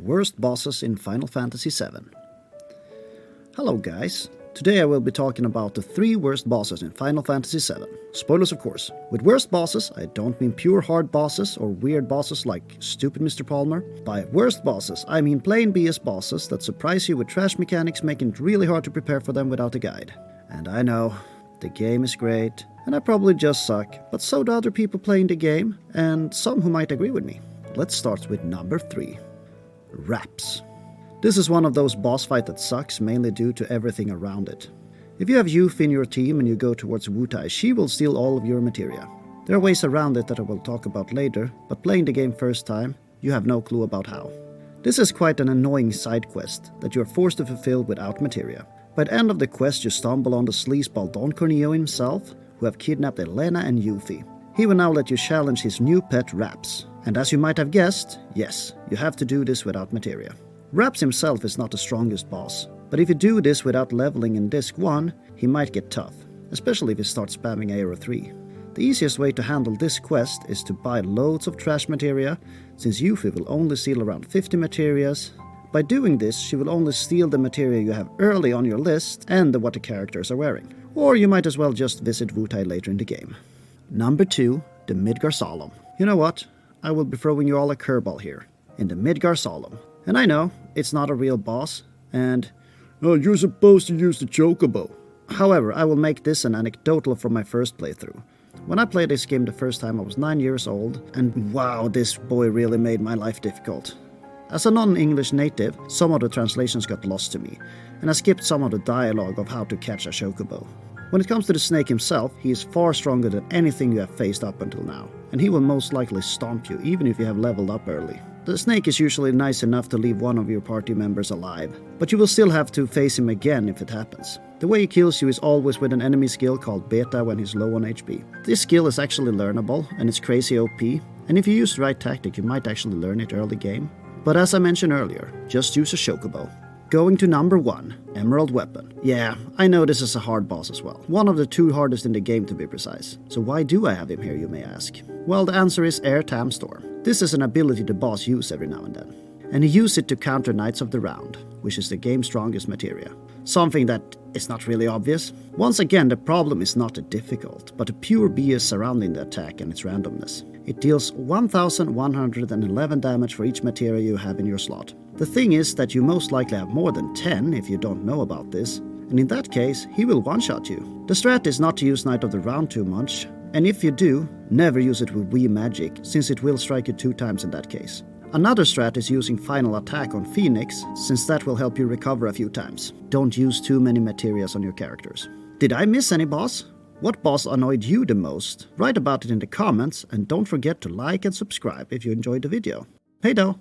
Worst bosses in Final Fantasy VII. Hello guys, today I will be talking about the 3 worst bosses in Final Fantasy VII. Spoilers of course. With worst bosses, I don't mean pure hard bosses or weird bosses like stupid Mr. Palmer. By worst bosses, I mean plain BS bosses that surprise you with trash mechanics, making it really hard to prepare for them without a guide. And I know, the game is great, and I probably just suck, but so do other people playing the game, and some who might agree with me. Let's start with number 3. Wraps. This is one of those boss fights that sucks mainly due to everything around it. If you have Yuffie in your team and you go towards Wutai, she will steal all of your materia. There are ways around it that I will talk about later, but playing the game first time, you have no clue about how. This is quite an annoying side quest that you are forced to fulfill without materia. By the end of the quest you stumble on the sleazeball Don Corneo himself, who have kidnapped Elena and Yuffie. He will now let you challenge his new pet Wraps. And as you might have guessed, yes, you have to do this without materia. Wraps himself is not the strongest boss, but if you do this without leveling in Disc 1, he might get tough, especially if you start spamming Aero 3. The easiest way to handle this quest is to buy loads of trash materia, since Yuffie will only steal around 50 materias. By doing this, she will only steal the materia you have early on your list and what the characters are wearing. Or you might as well just visit Wutai later in the game. Number 2, the Midgar Solemn. You know what? I will be throwing you all a curveball here, in the Midgar Solemn. And I know, it's not a real boss, and you're supposed to use the chocobo. However, I will make this an anecdotal from my first playthrough. When I played this game the first time I was 9 years old, and wow, this boy really made my life difficult. As a non-English native, some of the translations got lost to me, and I skipped some of the dialogue of how to catch a chocobo. When it comes to the snake himself, he is far stronger than anything you have faced up until now, and he will most likely stomp you even if you have leveled up early. The snake is usually nice enough to leave one of your party members alive, but you will still have to face him again if it happens. The way he kills you is always with an enemy skill called Beta when he's low on HP. This skill is actually learnable, and it's crazy OP, and if you use the right tactic you might actually learn it early game. But as I mentioned earlier, just use a chocobo. Going to number 1, Emerald Weapon. Yeah, I know this is a hard boss as well. One of the 2 hardest in the game to be precise. So why do I have him here, you may ask? Well, the answer is Air Tam Storm. This is an ability the boss uses every now and then. And he uses it to counter Knights of the Round, which is the game's strongest materia. Something that is not really obvious. Once again, the problem is not difficult, but the pure BS surrounding the attack and its randomness. It deals 1111 damage for each materia you have in your slot. The thing is that you most likely have more than 10 if you don't know about this, and in that case, he will one-shot you. The strat is not to use Knight of the Round too much, and if you do, never use it with Wii Magic, since it will strike you 2 times in that case. Another strat is using Final Attack on Phoenix, since that will help you recover a few times. Don't use too many materias on your characters. Did I miss any boss? What boss annoyed you the most? Write about it in the comments, and don't forget to like and subscribe if you enjoyed the video. Hey though!